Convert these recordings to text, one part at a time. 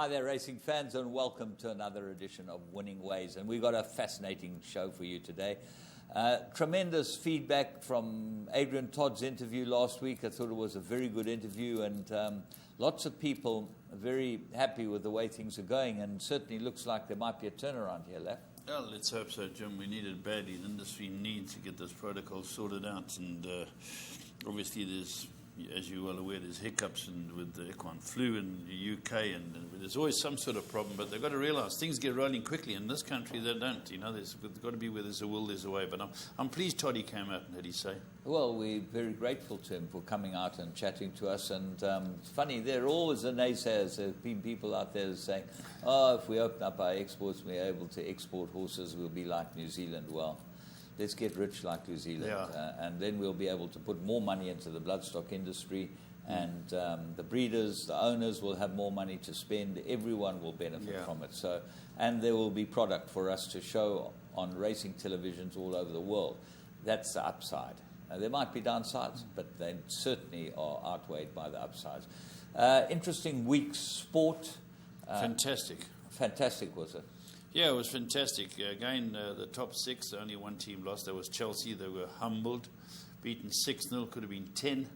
Hi there, racing fans, and welcome to another edition of Winning Ways. And we've got a fascinating show for you today. Tremendous feedback from Adrian Todd's interview last week. I thought it was a very good interview, and lots of people are very happy with the way things are going, and certainly looks like there might be a turnaround here, Laf. Well, let's hope so, Jim. We need it badly. The industry needs to get this protocol sorted out, and obviously there's, as you're well aware, there's hiccups with the equine flu in the UK, and there's always some sort of problem, but they've got to realise things get rolling quickly. In this country, they don't. You know, there's got to be where there's a will, there's a way. But I'm pleased Toddy came out and had his say. Well, we're very grateful to him for coming out and chatting to us. And it's funny, there are always the naysayers. There have been people out there saying, oh, if we open up our exports, we're able to export horses, we'll be like New Zealand. Well, let's get rich like New Zealand, and then we'll be able to put more money into the bloodstock industry, and the breeders, the owners will have more money to spend. Everyone will benefit from it. So, and there will be product for us to show on racing televisions all over the world. That's the upside. There might be downsides, but they certainly are outweighed by the upsides. Interesting week's sport. Fantastic, was it? Yeah, it was fantastic. Again, the top six, only one team lost. That was Chelsea. They were humbled, beaten 6-0, could have been 10.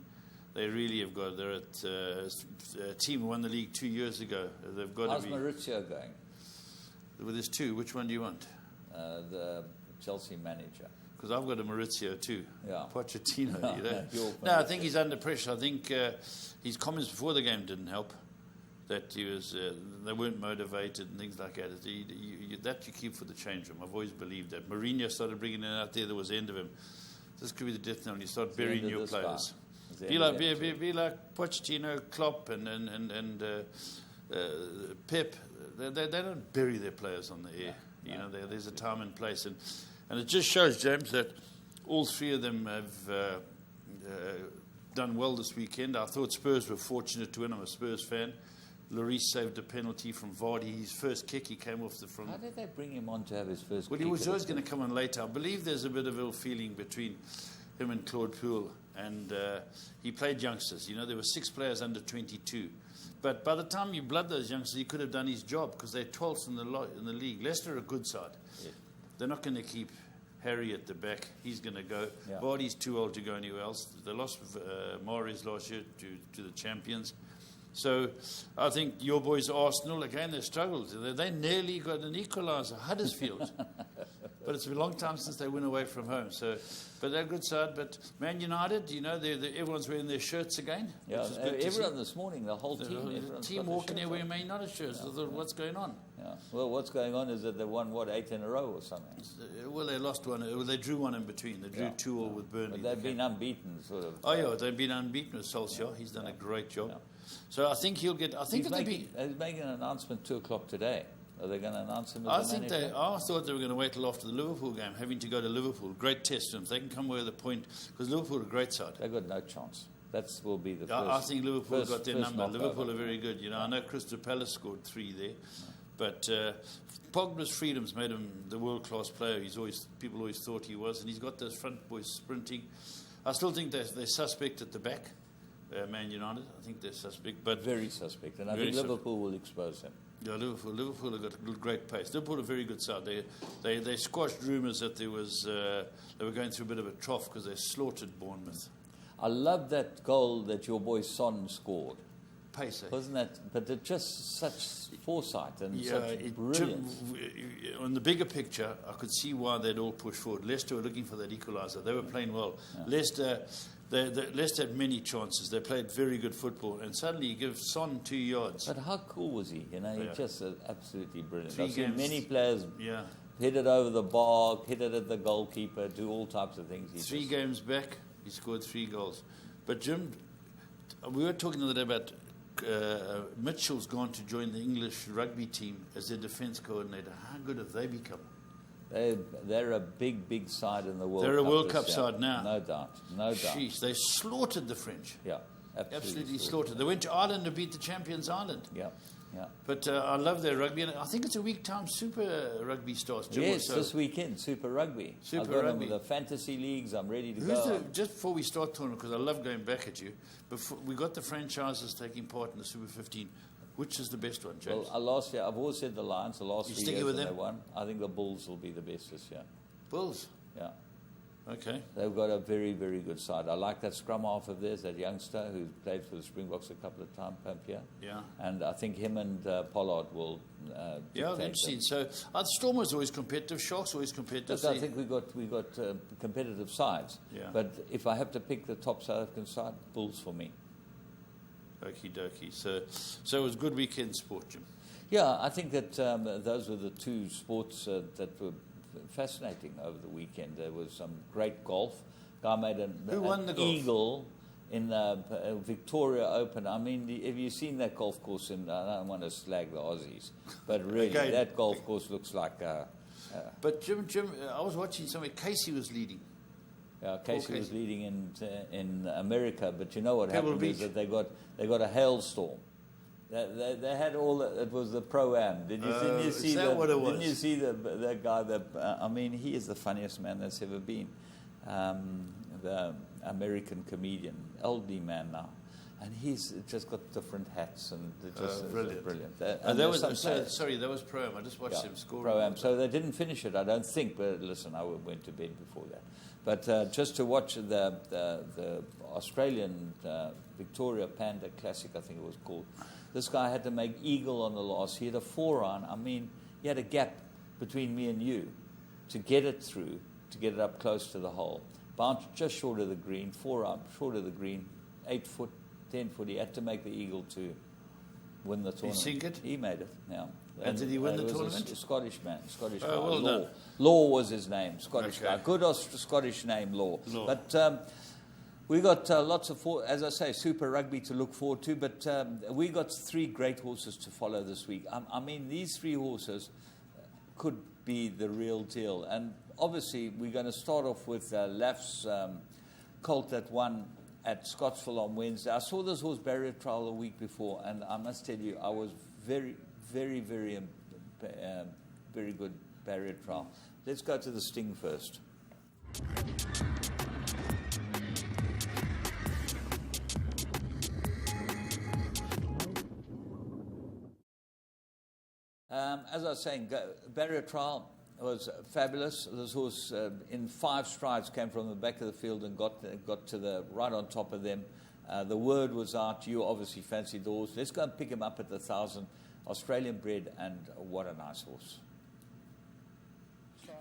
They really have got. They're at a team who won the league 2 years ago. They've got. How's Maurizio going? Well, there's two. Which one do you want? The Chelsea manager. Because I've got a Maurizio too. Yeah. Pochettino. You know? No, I think he's under pressure. I think his comments before the game didn't help. That he was, they weren't motivated and things like that. That you keep for the change room. I've always believed that. Mourinho started bringing it out there. There was the end of him. This could be the death knell. You start burying your players. Be like Pochettino, Klopp, and Pep. They don't bury their players on the air. You know, there's a time and place, and it just shows, James, that all three of them have done well this weekend. I thought Spurs were fortunate to win. I'm a Spurs fan. Lloris saved a penalty from Vardy. His first kick, he came off the front. How did they bring him on to have his first kick? Well, he was always going to come on later. I believe there's a bit of ill feeling between him and Claude Puel. And he played youngsters. You know, there were 6 players under 22. But by the time you blood those youngsters, he could have done his job because they're 12th in the league. Leicester are a good side. Yeah. They're not going to keep Harry at the back. He's going to go. Yeah. Vardy's too old to go anywhere else. They lost Mahrez last year to the champions. So I think your boys Arsenal, again, they struggled. They nearly got an equaliser, Huddersfield. But it's a long time since they went away from home. So, but they're a good side. But Man United, you know, everyone's wearing their shirts again. Yeah, everyone this morning, the whole team. The team walking there wearing Man United shirts. I thought, what's going on? Yeah. Well, what's going on is that they won, 8 in a row or something? Well, they lost one. Well, they drew one in between. They drew 2-2 with Burnley. But they've been unbeaten, sort of. Oh, yeah, they've been unbeaten with Solskjaer. He's done a great job. Yeah. So I think he'll get. I think he's making an announcement 2:00 today. Are they going to announce him as the manager? I thought they were going to wait till after the Liverpool game, having to go to Liverpool. Great test for them. If they can come away with a point, because Liverpool are a great side. They've got no chance. That will be the first. I think Liverpool got their number. Liverpool are very good. You know, I know Crystal Palace scored 3 there, but Pogba's freedoms made him the world-class player. People always thought he was, and he's got those front boys sprinting. I still think they're suspect at the back. Man United, I think they're suspect, but very suspect, and I think Liverpool will expose them. Yeah, Liverpool have got great pace. Liverpool are a very good side. They squashed rumours that they were going through a bit of a trough because they slaughtered Bournemouth. I love that goal that your boy Son scored. Pace, wasn't that? But it's just such foresight and such brilliance. On the bigger picture, I could see why they'd all push forward. Leicester were looking for that equaliser. They were playing well. Yeah. Leicester had many chances. They played very good football, and suddenly you give Son 2 yards. But how cool was he? You know, he's just absolutely brilliant. I've seen many players hit it over the bar, hit it at the goalkeeper, do all types of things. 3 games back, he scored 3 goals. But Jim, we were talking the other day about Mitchell's gone to join the English rugby team as their defence coordinator. How good have they become? They're a big side in the World Cup. They're a World Cup side now. No doubt. Jeez, they slaughtered the French. Yeah, absolutely slaughtered. They went to Ireland to beat the champions Ireland. Yeah. But I love their rugby. And I think it's a week time Super Rugby starts. Yes, this weekend, Super Rugby. I've got them with the fantasy leagues. I'm ready to go. Just before we start tournament, because I love going back at you, we got the franchises taking part in the Super 15. Which is the best one, James? Well, last year, I've always said the Lions. The last 3 years with when them? they won, I think the Bulls will be the best this year. Bulls. Yeah. Okay. They've got a very, very good side. I like that scrum half of theirs, that youngster who played for the Springboks a couple of times, Pampier. Yeah. And I think him and Pollard will. Yeah, interesting. So, Storm was always competitive. Sharks always competitive. Look, I think we got competitive sides. Yeah. But if I have to pick the top South African side, Bulls for me. Okie dokie. So it was good weekend sport, Jim. Yeah, I think that those were the two sports that were fascinating over the weekend. There was some great golf. Guy made Who won the golf? eagle in the Victoria Open. I mean, have you seen that golf course? I don't want to slag the Aussies, but really, that golf course looks like. But Jim, I was watching somewhere. Casey was leading. Yeah, Casey was leading in America, but you know what Pebble happened Beach. is that they got a hailstorm. They had all. It was the Pro-Am. Didn't you see is that what it was? Didn't you see that guy? I mean, he is the funniest man that's ever been. The American comedian, elderly man now, and he's just got different hats and just brilliant. Brilliant. And that was that was Pro-Am. I just watched him score. Pro-Am. So they didn't finish it, I don't think. But listen, I went to bed before that. But just to watch the Australian Victoria Panda Classic, I think it was called. This guy had to make eagle on the last. He had a 4-iron. I mean, he had a gap between me and you to get it through, to get it up close to the hole. Bounced just short of the green, 4-iron, short of the green, 8 foot, 10 foot. He had to make the eagle to win the tournament. Did he sink it? He made it, yeah. And did he win the tournament? A Scottish man, Scottish guy. Well Law. done. Law was his name, Scottish Okay. guy. Good Scottish name, Law. But we got lots of, as I say, Super Rugby to look forward to. But we got 3 great horses to follow this week. I mean, these 3 horses could be the real deal. And obviously, we're going to start off with Laf's colt that won at Scottsville on Wednesday. I saw this horse barrier trial the week before, and I must tell you, I was very, very, very, very good barrier trial. Let's go to the Sting first. As I was saying, barrier trial was fabulous. This horse, in 5 strides, came from the back of the field and got to the right on top of them. The word was out. You obviously fancied the horse. Let's go and pick him up at the 1,000. Australian bred, and what a nice horse.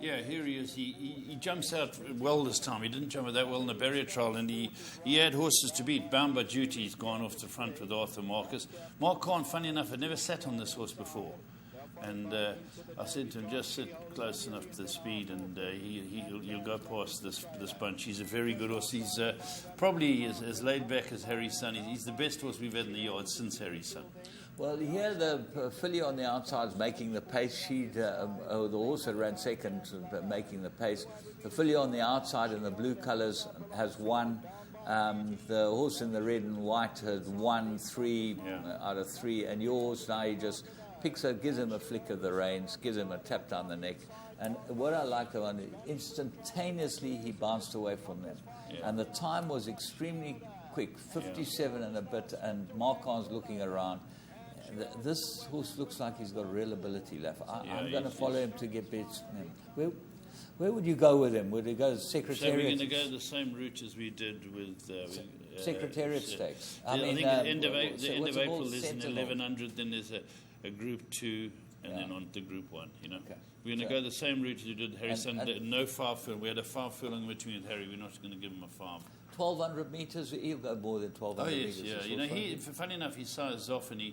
Yeah, here he is. He jumps out well this time. He didn't jump out that well in the barrier trial, and he had horses to beat. Bound by Duty, he's gone off the front with Arthur Marcus. Mark Kahn, funny enough, had never sat on this horse before. And I said to him, just sit close enough to the speed, and he'll go past this bunch. He's a very good horse. He's probably as laid back as Harry's son. He's the best horse we've had in the yard since Harry's son. Well, here the filly on the outside is making the pace. The horse that ran second making the pace. The filly on the outside in the blue colours has won. The horse in the red and white has won 3 out of 3. And yours now, he just gives him a flick of the reins, gives him a tap down the neck. And what I liked about it, instantaneously he bounced away from them. Yeah. And the time was extremely quick, 57 and a bit, and Mark Kahn's looking around. This horse looks like he's got real ability left. I'm going to follow him to get bets. Where would you go with him? Would he go to Secretariat? So we're going to go the same route as we did with Secretariat Stakes. I think the end of April is an 1100. Then there's a Group 2, and then on to Group 1. You know, we're going to go the same route as we did Harry Sunday. No 5 furlong. We had a 5 furlong between Harry. We're not going to give him a 5. 1,200 metres. He'll go more than 1,200 metres. Oh yes, yeah. You know, funny enough, his size Zoffany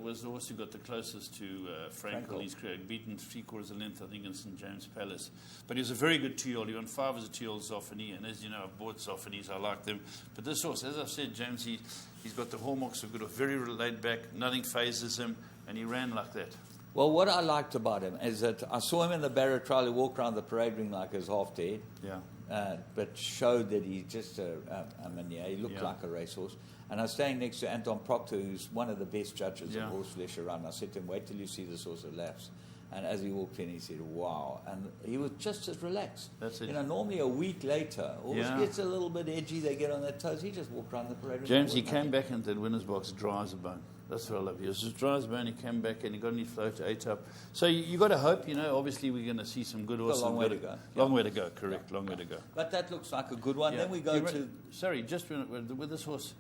was the horse who got the closest to Frankel. He's beaten 3/4 of a length, I think, in St James Palace. But he was a very good 2-year-old. He won 5 as a 2-year-old Zoffany, and as you know, I've bought Zoffany's. I like them. But this horse, as I've said, James, he's got the hallmarks of good, very laid back. Nothing phases him, and he ran like that. Well, what I liked about him is that I saw him in the barrier trial. He walked around the parade ring like he was half dead. Yeah. But showed that he's just he looked like a racehorse. And I was staying next to Anton Proctor, who's one of the best judges of horse flesh around. I said to him, wait till you see this horse at Laps. And as he walked in, he said, wow. And he was just as relaxed. That's it. You know, normally a week later, horse gets a little bit edgy, they get on their toes. He just walked around the parade ring. James, he came back into the winner's box dry as a bone. That's what I love. He was just dry as bone. He came back and he got on his float, ate up. So you got to hope, obviously we're going to see some good horses. A long way to go. Long way to go, correct. Long way to go. But that looks like a good one. Then we go to... Sorry, just with this horse,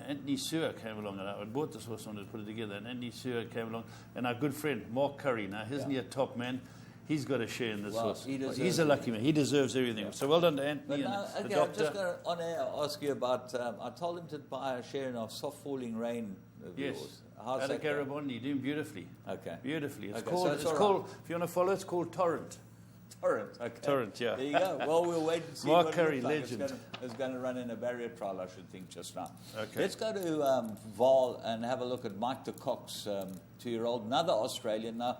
Anthony Sewer came along. And I bought this horse, wanted to put it together. And Anthony Sewer came along. And our good friend, Mark Curry, now, isn't he a top man? He's got a share in this horse. He's a lucky man. He deserves everything. Yeah. So well done to Anthony and the doctor. I'm just going to on air ask you about... I told him to buy a share in our soft falling rain of yours. How's that Garibaldi, doing beautifully. Okay. Beautifully. It's okay, called, so called if you want to follow, it's called Torrent. Torrent, okay. Torrent, yeah. There you go. Well, we'll wait and see. Mark Curry, legend. It's going to run in a barrier trial, I should think, just now. Okay. Let's go to Val and have a look at Mike de Kock's 2-year-old, another Australian. Now,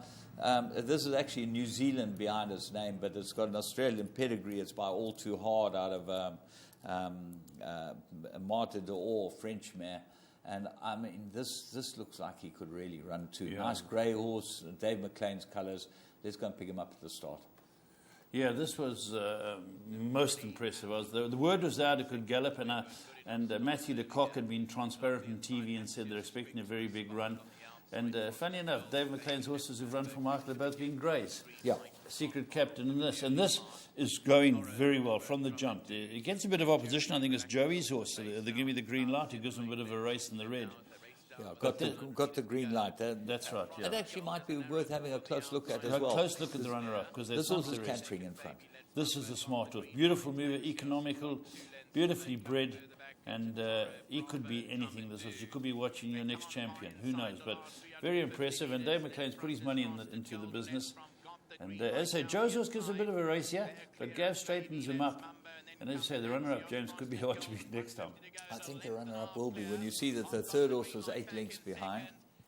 this is actually New Zealand behind his name, but it's got an Australian pedigree. It's by All Too Hard out of Martin d'Or, French mare. And, I mean, this looks like he could really run too. Yeah. Nice grey horse, Dave McLean's colours. Let's go and pick him up at the start. Yeah, this was most impressive. The word was out it could gallop, and Matthew de Kock had been transparent on TV and said they're expecting a very big run. And funny enough, Dave McLean's horses who've run for Michael have both been greys. Yeah. Secret captain in this. And this is going very well from the jump. It gets a bit of opposition. I think it's Joey's horse. They give me the green light. Who gives him a bit of a race in the red. Yeah, got the green light. That's right, yeah. It actually might be worth having a close look at as well. A close look at the runner-up. Because this horse is cantering in front. This is a smart horse. Beautiful mover, economical, beautifully bred. And he could be anything, this horse. You could be watching your next champion. Who knows? But very impressive. And Dave McLean's put his money into the business. And as I say, Joe's horse gives a bit of a race here, but Gav straightens him up. And as you say, the runner-up, James, could be hard to beat next time. I think the runner-up will be. When you see that the third horse was 8 lengths behind,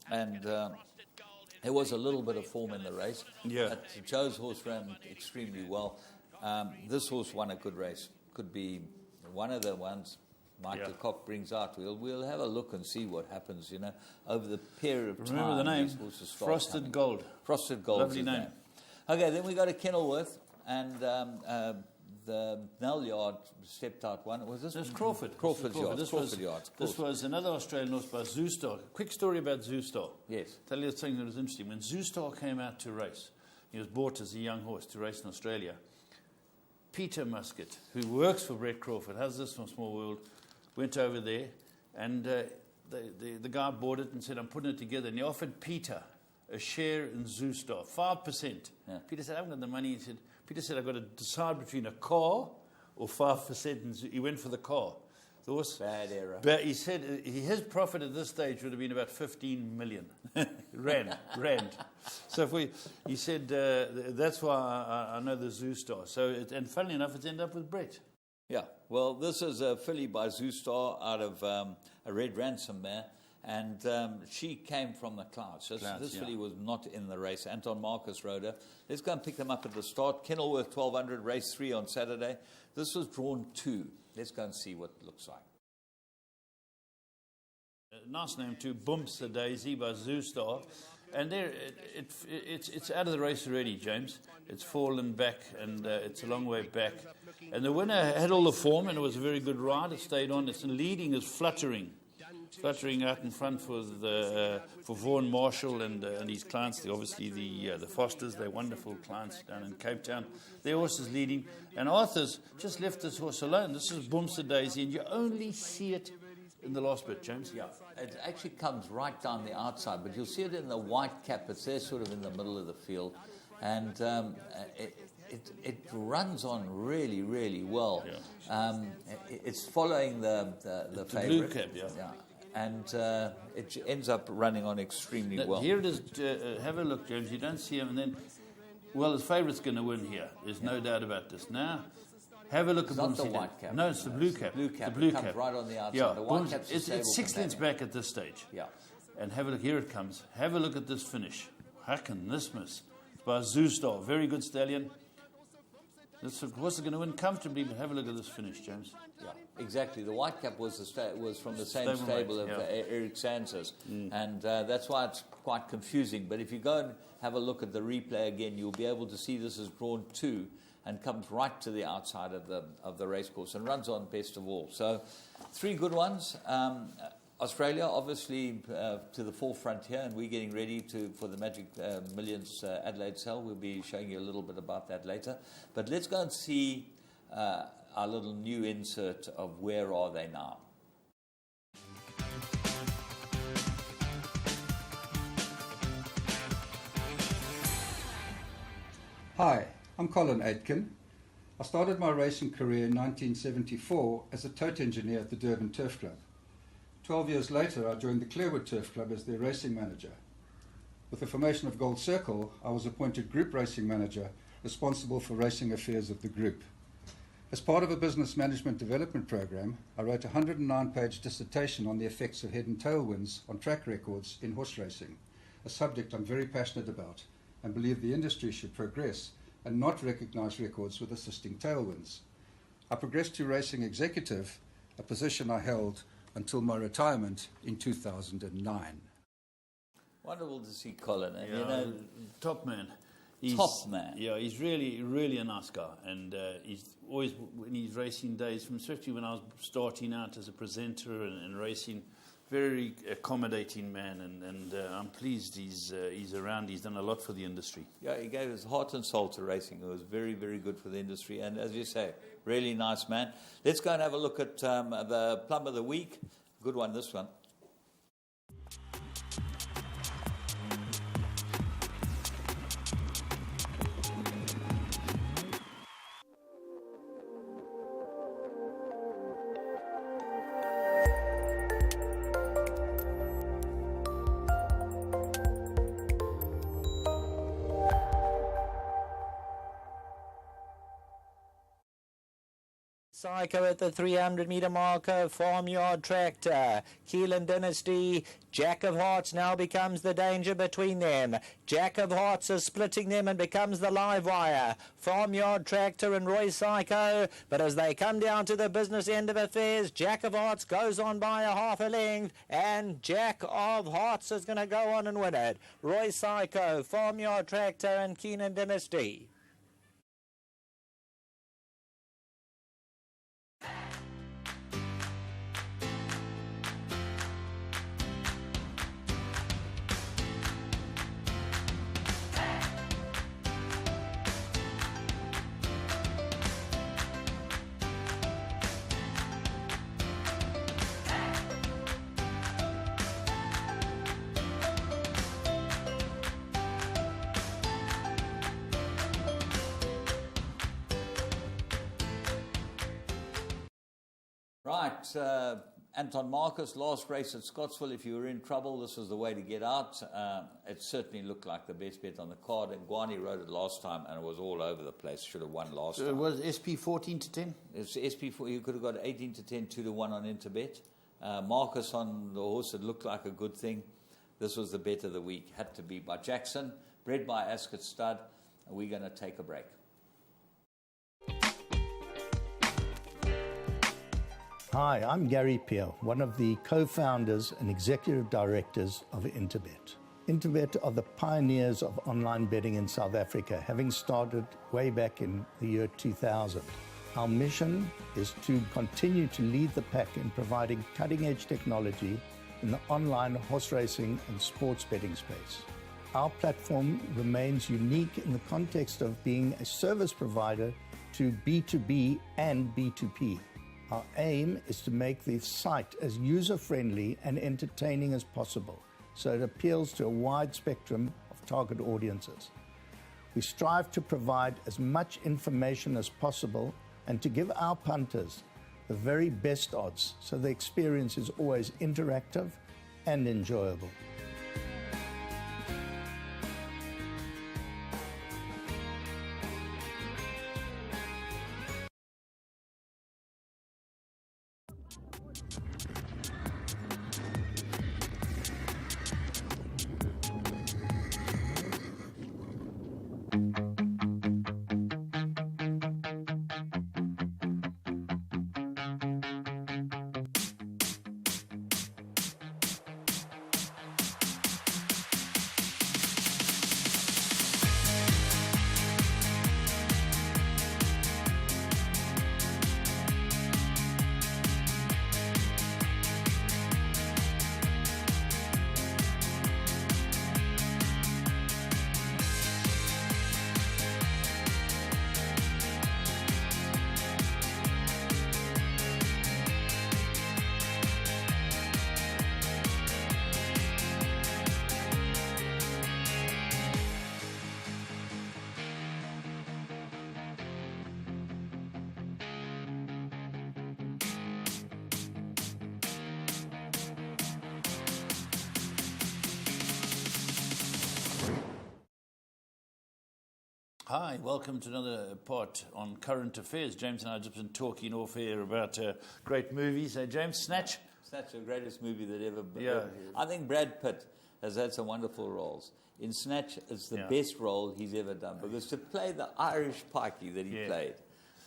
and there was a little bit of form in the race. Yeah. But Joe's horse ran extremely well. This horse won a good race. Could be one of the ones Mike de Kock brings out. We'll have a look and see what happens, over the period of time. Remember the name? Frosted Gold. Frosted Gold. Lovely name. Okay, then we go to Kenilworth, and the Nell Yard stepped out one. Was this? This Crawford. Crawford's Yard. This was another Australian horse by Zoostar. Quick story about Zoostar. Yes. Tell you something that was interesting. When Zoostar came out to race, he was bought as a young horse to race in Australia. Peter Muscat, who works for Brett Crawford, has this from Small World, went over there, and the guy bought it and said, I'm putting it together. And he offered Peter a share in Zoostar, 5%. Yeah. Peter said, I haven't got the money. Peter said, I've got to decide between a car or 5%. And he went for the car. The horse, bad error. But he said his profit at this stage would have been about 15 million rand. So he said, that's why I know the Zoostar. So, and funnily enough, it's ended up with Brett. Yeah, well, this is a filly by Zoostar out of a Red Ransom mare, and she came from the Clouds. So this filly was not in the race. Anton Marcus rode her. Let's go and pick them up at the start. Kenilworth 1200, race 3 on Saturday. This was drawn 2. Let's go and see what it looks like. Nice name too, Bumps the Daisy by Zoostar. And there, it's out of the race already, James. It's fallen back, and it's a long way back. And the winner had all the form, and it was a very good ride. It stayed on. Its leading is Fluttering out in front for Vaughan Marshall and his clients. Obviously the Fosters, they're wonderful clients down in Cape Town. Their horse is leading, and Arthur's just left this horse alone. This is Bumps the Daisy, and you only see it in the last bit, James. Yeah, it actually comes right down the outside, but you'll see it in the white cap. It's there sort of in the middle of the field, and it runs on really, really well. Yeah. It's following the favourite. Blue cap, yeah. And it ends up running on extremely well. Here it is. Have a look, James. You don't see him, and then, well, the favourite's going to win here. There's no doubt about this. Now, have a look at not the white cap. No, it's the blue cap. Blue cap. The blue it comes cap. right on the outside. Yeah, the white cap's it's 6 lengths back at this stage. Yeah. And have a look. Here it comes. Have a look at this finish. How can this miss? It's by Zoostar. Very good stallion. This horse is going to win comfortably, but have a look at this finish, James. Yeah, exactly. The white cap was from the same stable of Eric Sansers, and that's why it's quite confusing. But if you go and have a look at the replay again, you'll be able to see this is drawn 2 and comes right to the outside of the race course and runs on best of all. So 3 good ones. Australia, obviously, to the forefront here, and we're getting ready for the Magic Millions Adelaide sale. We'll be showing you a little bit about that later. But let's go and see our little new insert of Where Are They Now? Hi, I'm Colin Aitken. I started my racing career in 1974 as a tote engineer at the Durban Turf Club. 12 years later, I joined the Clearwood Turf Club as their racing manager. With the formation of Gold Circle, I was appointed group racing manager, responsible for racing affairs of the group. As part of a business management development program, I wrote a 109-page dissertation on the effects of head and tailwinds on track records in horse racing, a subject I'm very passionate about and believe the industry should progress and not recognise records with assisting tailwinds. I progressed to racing executive, a position I held until my retirement in 2009. Wonderful to see Colin. And, Yeah, top man. Top man. Yeah, he's really, really a nice guy. And he's always, in his racing days, especially when I was starting out as a presenter and racing, very accommodating man. And I'm pleased he's around. He's done a lot for the industry. Yeah, he gave his heart and soul to racing. It was very, very good for the industry. And as you say, really nice man. Let's go and have a look at the Plum of the Week. Good one, this one. Psycho at the 300-meter marker, Farmyard Tractor. Keelan Dynasty, Jack of Hearts now becomes the danger between them. Jack of Hearts is splitting them and becomes the live wire. Farmyard Tractor and Roy Psycho, but as they come down to the business end of affairs, Jack of Hearts goes on by a half a length, and Jack of Hearts is going to go on and win it. Roy Psycho, Farmyard Tractor and Keelan Dynasty. Right, Anton Marcus, last race at Scottsville. If you were in trouble, this was the way to get out. It certainly looked like the best bet on the card, and Guani rode it last time, and it was all over the place. Should have won last time. It was SP 14 to 10? It's SP4. You could have got 18 to 10, 2 to 1 on Interbet. Marcus on the horse, it looked like a good thing. This was the bet of the week. Had to be by Jackson, bred by Ascot Stud. And we're going to take a break. Hi, I'm Gary Peer, one of the co-founders and executive directors of Interbet. Interbet are the pioneers of online betting in South Africa, having started way back in the year 2000. Our mission is to continue to lead the pack in providing cutting-edge technology in the online horse racing and sports betting space. Our platform remains unique in the context of being a service provider to B2B and B2P. Our aim is to make the site as user-friendly and entertaining as possible, so it appeals to a wide spectrum of target audiences. We strive to provide as much information as possible and to give our punters the very best odds, so the experience is always interactive and enjoyable. Hi, welcome to another part on current affairs. James and I have just been talking off air about great movies. James, Snatch? Snatch, the greatest movie that ever been. Yeah. I think Brad Pitt has had some wonderful roles. In Snatch, it's the best role he's ever done, because to play the Irish pikey that he played.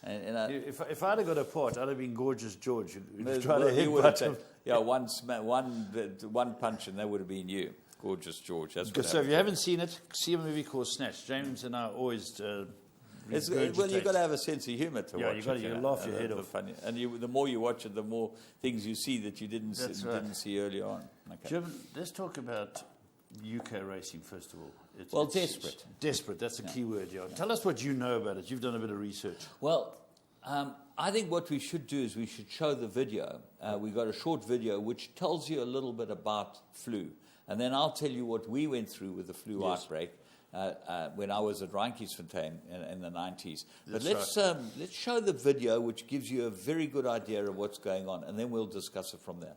And if I'd have got a part, I'd have been Gorgeous George. he would have taken, one punch and that would have been you. Gorgeous George. That's what so if you haven't seen it, see a movie called Snatch. James and I always well, you've got to have a sense of humour to watch it. You laugh your head off. Funny. And the more you watch it, the more things you see that you didn't see earlier on. Okay. Jim, let's talk about UK racing first of all. It's desperate. Desperate, that's a key word, yeah. Tell us what you know about it. You've done a bit of research. Well, I think what we should do is we should show the video. We got a short video which tells you a little bit about flu. And then I'll tell you what we went through with the flu outbreak when I was at Reinkiesfontein in the 90s. But let's show the video, which gives you a very good idea of what's going on, and then we'll discuss it from there.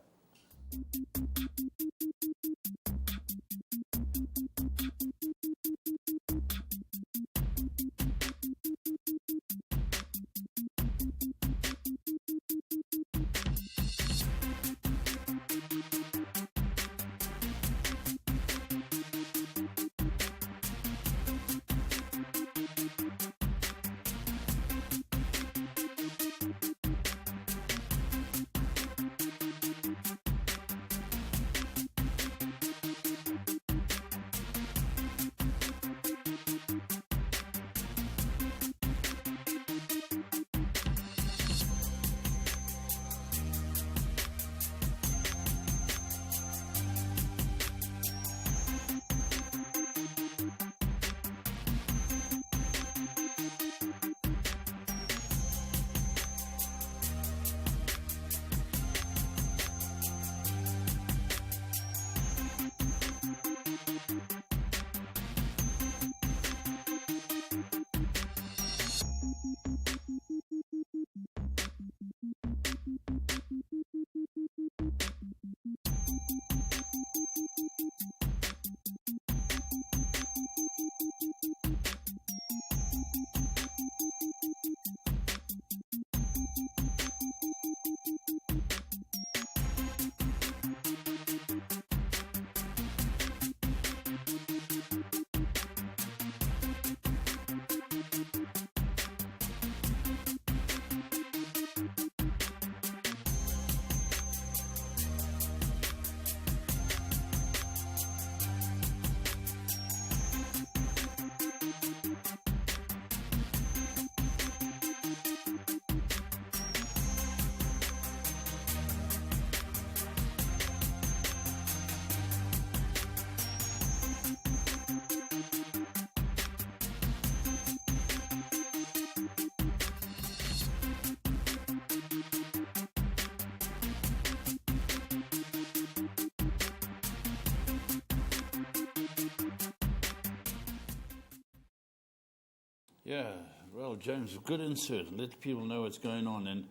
Yeah, well, James, good insert. Let people know what's going on.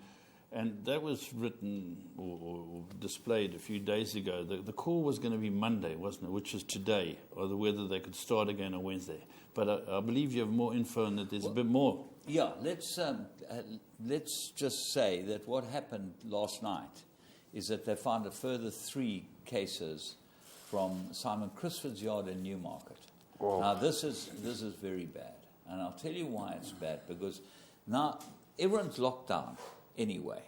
And that was written or displayed a few days ago. The call was going to be Monday, wasn't it, which is today, or whether they could start again on Wednesday. But I believe you have more info and that there's a bit more. Yeah, let's just say that what happened last night is that they found a further 3 cases from Simon Crisford's yard in Newmarket. Whoa. Now, this is very bad. And I'll tell you why it's bad, because now everyone's locked down anyway.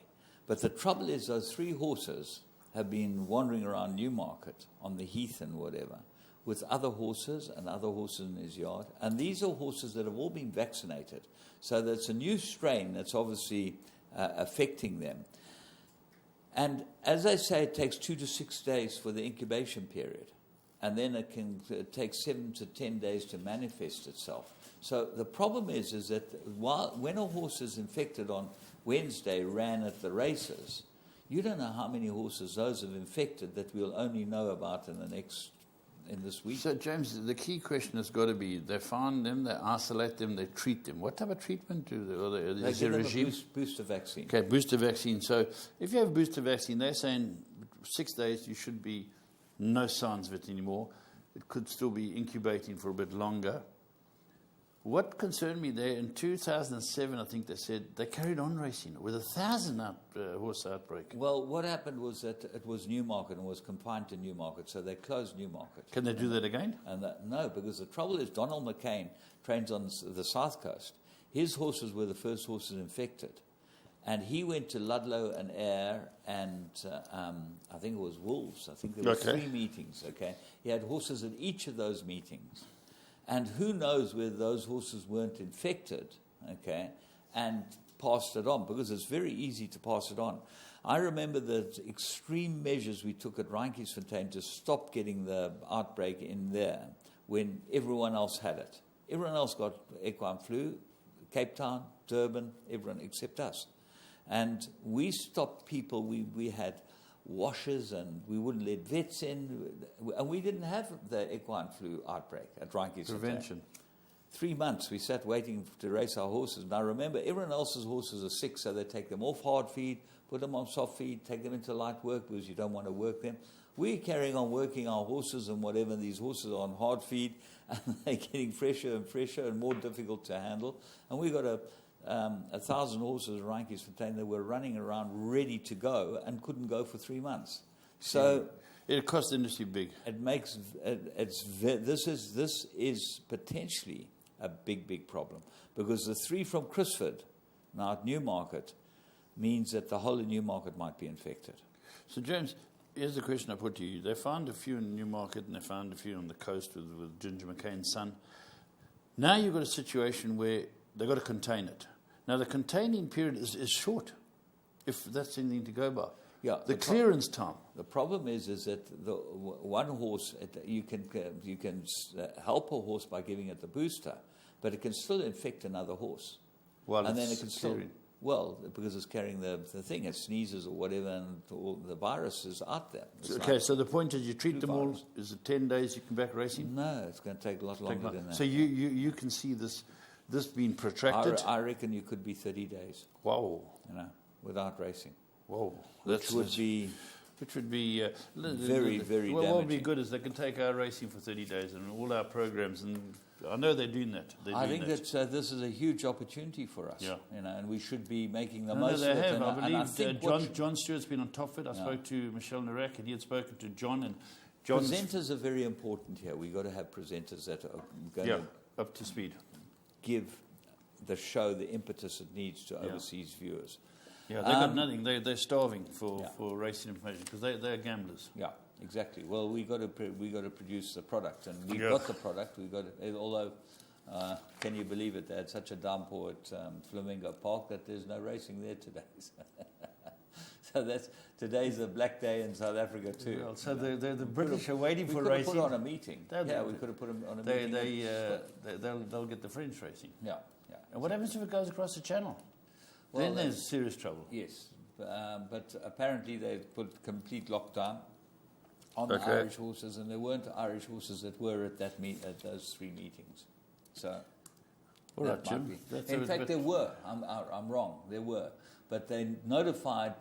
But the trouble is those 3 horses have been wandering around Newmarket on the heath and whatever with other horses and other horses in his yard. And these are horses that have all been vaccinated. So that's a new strain that's obviously affecting them. And as I say, it takes 2 to 6 days for the incubation period. And then it can take 7 to 10 days to manifest itself. So the problem is that when a horse is infected on Wednesday, ran at the races, you don't know how many horses those have infected that we'll only know about in this week. So, James, the key question has got to be, they find them, they isolate them, they treat them. What type of treatment do they give them a booster vaccine. Okay, booster vaccine. So if you have a booster vaccine, they're saying 6 days you should be no signs of it anymore. It could still be incubating for a bit longer. What concerned me there, in 2007, I think they said, they carried on racing with 1,000 horse outbreak. Well, what happened was that it was Newmarket and was confined to Newmarket, so they closed Newmarket. Can they do that again? And no, because the trouble is Donald McCain trains on the south coast. His horses were the first horses infected. And he went to Ludlow and Ayr and I think it was Wolves. I think there were 3 meetings, okay? He had horses at each of those meetings. And who knows whether those horses weren't infected, okay, and passed it on, because it's very easy to pass it on. I remember the extreme measures we took at Reinkiesfontein to stop getting the outbreak in there when everyone else had it. Everyone else got equine flu, Cape Town, Durban, everyone except us. And we stopped people. We had washers and we wouldn't let vets in. And we didn't have the equine flu outbreak at Reinkiesfontein. Prevention. 3 months we sat waiting to race our horses. And I remember everyone else's horses are sick, so they take them off hard feed, put them on soft feed, take them into light work because you don't want to work them. We're carrying on working our horses and whatever. These horses are on hard feed and they're getting fresher and fresher and more difficult to handle. And we got 1,000 horses at Reinkiesfontein that were running around ready to go and couldn't go for 3 months. So it cost the industry big. It makes this is potentially a big problem, because the 3 from Crisford now at Newmarket means that the whole of Newmarket might be infected. So James, here's the question I put to you. They found a few in Newmarket and they found a few on the coast with Ginger McCain's son. Now you've got a situation where they've got to contain it. Now the containing period is short, if that's anything to go by. Yeah, the clearance time. The problem is that the one horse, you can help a horse by giving it the booster, but it can still infect another horse. Well, and then it can still, because it's carrying the thing, it sneezes or whatever, and all the virus is out there. Okay, so the point is you treat them all, is it 10 days you come back racing? No, it's going to take a lot longer than that. So you can see this being protracted? I reckon you could be 30 days. Wow. Without racing. Whoa. Which would be very, very damaging. What would be good is they can take our racing for 30 days and all our programs, and I know they're doing that. I think that this is a huge opportunity for us. Yeah. And we should be making the most of it. And I believe John Stewart's been on top of it. I spoke to Michelle Narak, and he had spoken to John. And presenters are very important here. We've got to have presenters that are going to up to speed, give the show the impetus it needs to overseas viewers. Yeah, they've got nothing. They're starving for racing information because they're gamblers. Yeah, exactly. Well, we got to produce the product, and we've got the product. We've got it, although can you believe it? They had such a downpour at Flamingo Park that there's no racing there today. So today's a black day in South Africa too. Well, so the British are waiting for racing. We could have put on a meeting. We could have put them on a meeting. They'll get the French racing. Yeah. And what happens if it goes across the channel? Well, then there's serious trouble. Yes, but apparently they put complete lockdown on the Irish horses, and there weren't Irish horses that were at at those 3 meetings. So, all right, Jim. In fact, there were. I'm wrong. There were, but they notified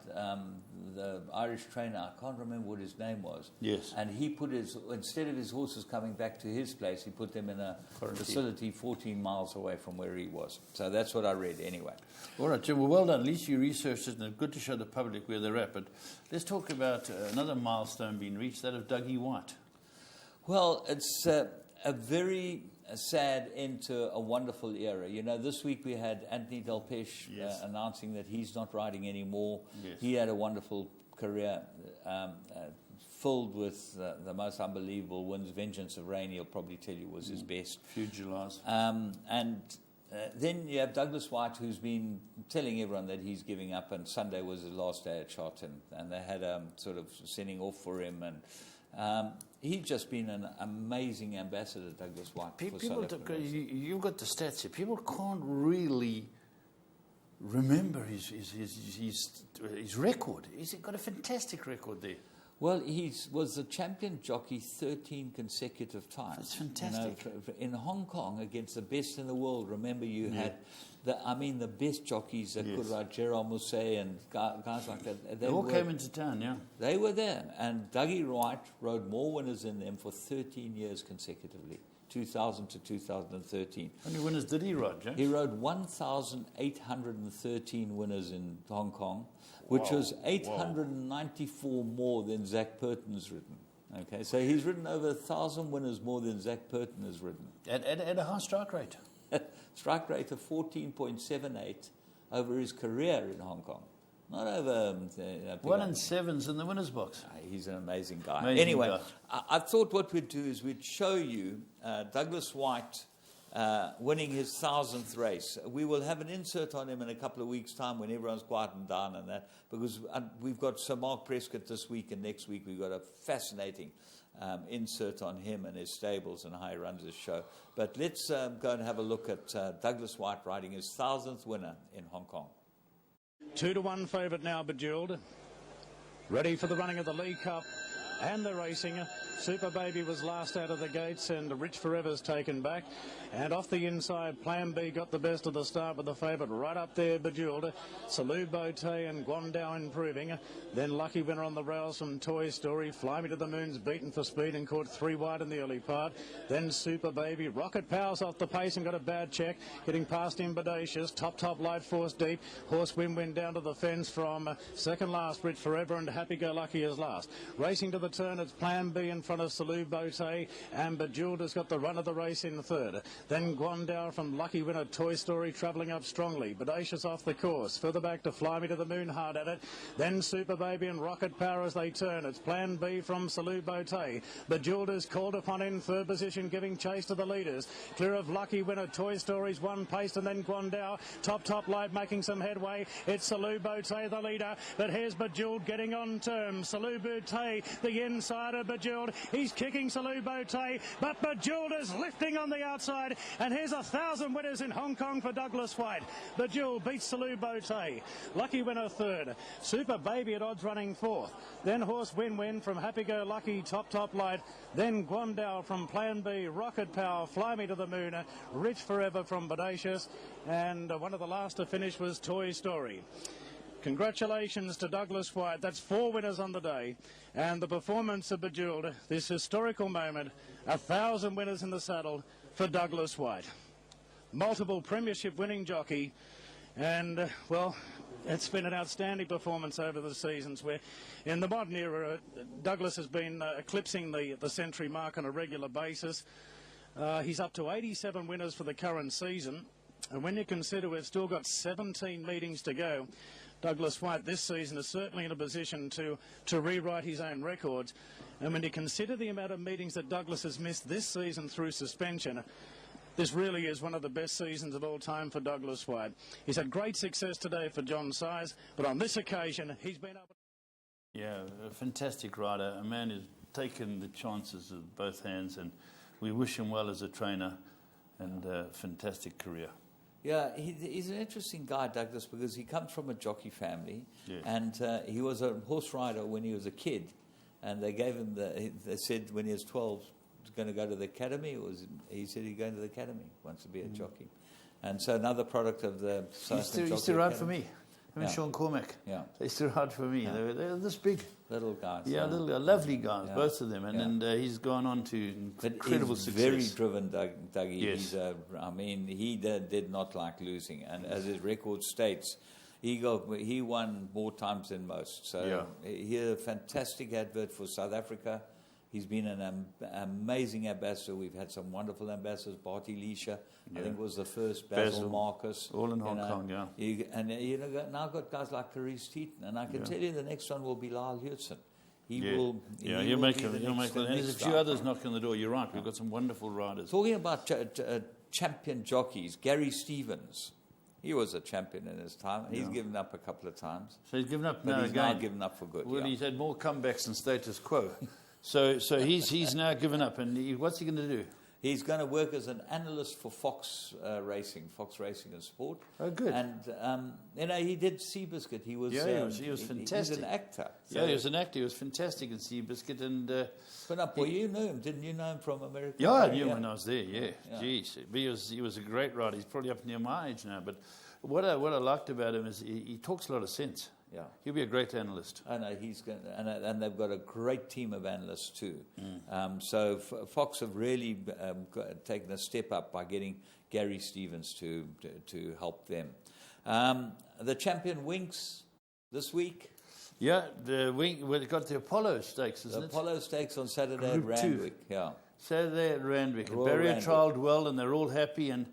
the Irish trainer. I can't remember what his name was. Yes. And he put instead of his horses coming back to his place, he put them in a facility 14 miles away from where he was. So that's what I read anyway. All right, Jim. Well done. At least you researched it, and it's good to show the public where they're at. But let's talk about another milestone being reached, that of Dougie White. Well, it's a very sad end to a wonderful era. This week we had Anthony Delpeche announcing that he's not riding anymore. Yes. He had a wonderful career filled with the most unbelievable wins. Vengeance of Rain, he'll probably tell you, was his best. Few Julys. And then you have Douglas White, who's been telling everyone that he's giving up, and Sunday was his last day at Charlton, and they had sort of sending off for him, and he's just been an amazing ambassador, Douglas White. You've got the stats here. People can't really remember his record. He's got a fantastic record there. Well, he was the champion jockey 13 consecutive times. That's fantastic. In Hong Kong, against the best in the world, remember you had the best jockeys that could ride, Gerard Mousset and guys like that. They all came into town, yeah. They were there. And Dougie White rode more winners than them for 13 years consecutively. 2000 to 2013. How many winners did he ride, James? He rode 1,813 winners in Hong Kong, which was 894 more than Zach Purton's ridden. Okay, so he's ridden over 1,000 winners more than Zach Purton has ridden. At a high strike rate. Strike rate of 14.78 over his career in Hong Kong. Not over... 1 in 7s in the winner's box. He's an amazing guy. Amazing guy. I thought what we'd do is we'd show you Douglas White winning his 1,000th race. We will have an insert on him in a couple of weeks' time when everyone's quietened down and that, because we've got Sir Mark Prescott this week, and next week we've got a fascinating insert on him and his stables and how he runs his show. But let's go and have a look at Douglas White riding his 1,000th winner in Hong Kong. 2-1 favourite now, Bejeweled. Ready for the running of the League Cup and the racing. Super Baby was last out of the gates, and Rich Forever's taken back. And off the inside, Plan B got the best of the start with the favourite right up there, Bejeweled. Salou Bote and Guandao improving. Then Lucky Winner on the rails from Toy Story. Fly Me to the Moon's beaten for speed and caught 3 wide in the early part. Then Super Baby. Rocket Powers off the pace and got a bad check. Getting past him, Bodacious. Top Light Force deep. Horse Win down to the fence from second last, Rich Forever, and Happy Go Lucky is last. Racing to the turn, it's Plan B in front of Salou Bote, and Bejeweled has got the run of the race in third. Then Guandao from Lucky Winner, Toy Story travelling up strongly. Bodacious off the course. Further back to Fly Me to the Moon, hard at it. Then Super Baby and Rocket Power as they turn. It's Plan B from Salou Bote. Bejeweled is called upon in third position, giving chase to the leaders. Clear of Lucky Winner, Toy Story's one pace, and then Guandao. Top Light making some headway. It's Salou Bote the leader, but here's Bejeweled getting on terms. Salou Bote, the insider, Bejeweled. He's kicking Salou Bote, but Bejeweled is lifting on the outside, and here's 1,000 winners in Hong Kong for Douglas White. Bejeweled beats Salou Bote. Lucky Winner third. Super Baby at odds running fourth. Then Horse Win from Happy Go Lucky, Top Light. Then Guandao from Plan B, Rocket Power, Fly Me to the Moon, Rich Forever from Bodacious, and one of the last to finish was Toy Story. Congratulations to Douglas White. That's 4 winners on the day. And the performance of Bejeweled, this historical moment, 1,000 winners in the saddle for Douglas White. Multiple premiership winning jockey. And, well, it's been an outstanding performance over the seasons where in the modern era, Douglas has been eclipsing the century mark on a regular basis. He's up to 87 winners for the current season. And when you consider we've still got 17 meetings to go, Douglas White this season is certainly in a position to rewrite his own records. And when you consider the amount of meetings that Douglas has missed this season through suspension, this really is one of the best seasons of all time for Douglas White. He's had great success today for John Size, but on this occasion, he's been able to... Yeah, a fantastic rider, a man who's taken the chances with both hands, and we wish him well as a trainer, and a fantastic career. Yeah, he's an interesting guy, Douglas, because he comes from a jockey family, Yes. and he was a horse rider when he was a kid, and they gave him they said when he was 12 he was going to go to the academy. He said he's going to the academy, wants to be a jockey, and so another product of the He used to ride for me. Him and Yeah. Sean Cormack. Yeah. They used to ride for me. Yeah. They're this big. Little guys. Yeah, lovely guys, Yeah. both of them. And he's gone on to incredible he's success. very driven, Dougie. Yes. He did not like losing, and as his record states, he won more times than most. So he had a fantastic advert for South Africa. He's been an amazing ambassador. We've had some wonderful ambassadors. Barty Leisha, I think, was the first. Basil Marcus. All in Hong Kong, yeah. Now got guys like Carice Teaton. And I can tell you the next one will be Lyle Hewson. He'll make it. And there's a few others knocking on the door. You're right. We've got some wonderful riders. Talking about champion jockeys, Gary Stevens. He was a champion in his time. He's given up a couple of times. So he's given up but now he's again. now given up for good. Well, he's had more comebacks than status quo. So he's now given up, and what's he going to do? He's going to work as an analyst for Fox Racing and Sport. Oh, good. And he did Seabiscuit. He was fantastic. He's an actor. So he was an actor. He was fantastic in Seabiscuit, and you knew him, didn't you? Know him from America? Yeah, I knew him when I was there. Yeah, geez, he was a great rider. He's probably up near my age now, but what I liked about him is he talks a lot of sense. Yeah. He'll be a great analyst. I know he's going, and they've got a great team of analysts too. So Fox have really taken a step up by getting Gary Stevens to help them. The Champion Winks this week. Yeah, we've got the Apollo Stakes, isn't it? The Apollo Stakes on Saturday Group at 2. Randwick. Yeah. Saturday at Randwick. Royal Barrier Randwick. trialled well, and they're all happy. And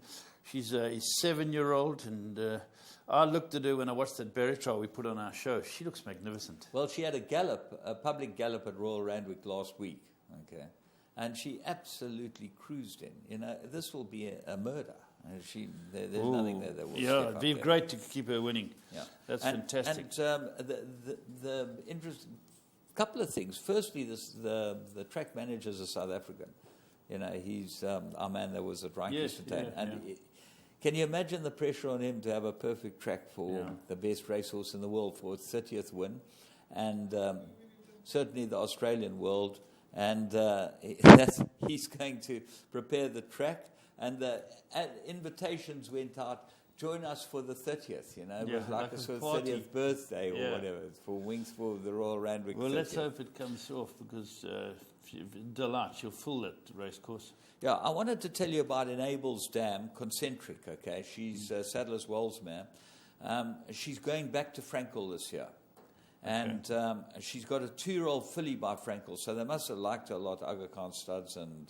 she's a 7-year-old, and I looked at her when I watched that barrier trial we put on our show. She looks magnificent. Well, she had a public gallop at Royal Randwick last week. Okay, and she absolutely cruised in. You know, this will be a murder. There's nothing there that will. Yeah, it'd be great to keep her winning. Yeah, that's fantastic. And the interest, couple of things. Firstly, the track manager is a South African. You know, he's our man that was at Rheinkistenstein. Can you imagine the pressure on him to have a perfect track for the best racehorse in the world for its 30th win, and certainly the Australian world, and he's going to prepare the track. And the invitations went out, join us for the 30th, you know. It was like a sort of 30th birthday or whatever, for Winks for the Royal Randwick 30th. Well, let's hope it comes off, because Delight, you'll fill that race course. Yeah, I wanted to tell you about Enables Dam, Concentric, okay. She's Sadler's Wells mare. She's going back to Frankel this year. And she's got a 2-year-old filly by Frankel, so they must have liked her a lot, Aga Khan Studs and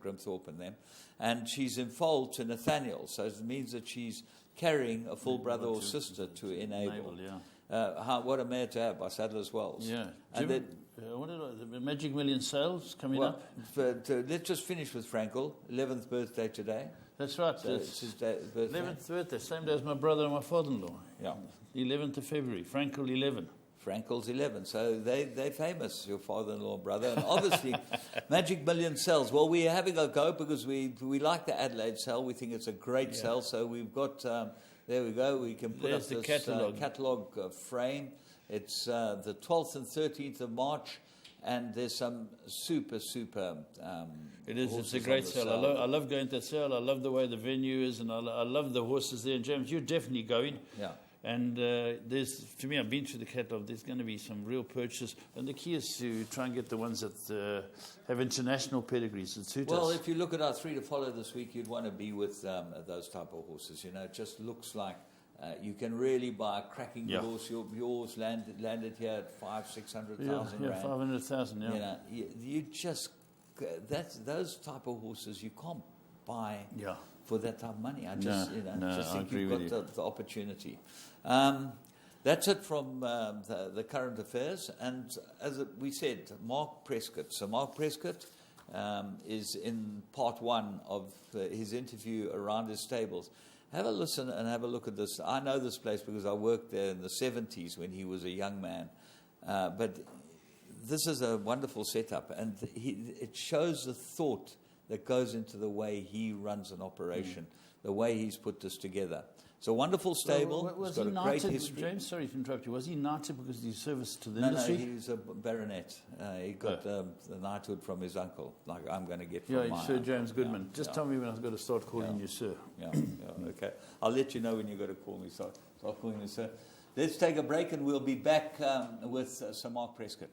Grimthorpe and them. And she's in foal to Nathaniel, so it means that she's carrying a full brother or sister to Enable. What a mare to have by Sadler's Wells. Yeah. And Jim, the Magic Million sales coming up? Let's just finish with Frankel. 11th birthday today. That's right. So it's his birthday. 11th birthday, same day as my brother and my father-in-law. Yeah. 11th of February, Frankel 11. Frankel's 11, so they're famous, your father-in-law and brother, and obviously Magic Million sells. Well, we're having a go because we like the Adelaide sale. We think it's a great sale, so we've got, there we go, we can put There's up the this catalogue frame. It's the 12th and 13th of March, and there's some super it is, it's a great sale. I love going to that sale. I love the way the venue is, and I love the horses there. And James, you're definitely going. Yeah. And to me, I've been through the catalogue, there's going to be some real purchases. And the key is to try and get the ones that have international pedigrees that suit us. Well, if you look at our 3 to follow this week, you'd want to be with those type of horses. You know, it just looks like you can really buy a cracking horse. Yours landed here at 500,000-600,000 rand. 500,000, You know, you just, those type of horses you can't buy for that type of money. I just, just think you've got the opportunity. That's it from the current affairs. And as we said, Mark Prescott. So Mark Prescott is in part 1 of his interview around his stables. Have a listen and have a look at this. I know this place because I worked there in the 70s when he was a young man. But this is a wonderful setup, and it shows the thought that goes into the way he runs an operation, the way he's put this together. It's a wonderful stable. Was it's got he a knighted, great history. James, sorry to interrupt you. Was he knighted because of his service to the industry? No, he was a baronet. He got the knighthood from his uncle, like I'm going to get from my Sir uncle. James Goodman. Just tell me when I've got to start calling you sir. Okay. I'll let you know when you've got to call me. Start calling me sir. Let's take a break and we'll be back with Sir Mark Prescott.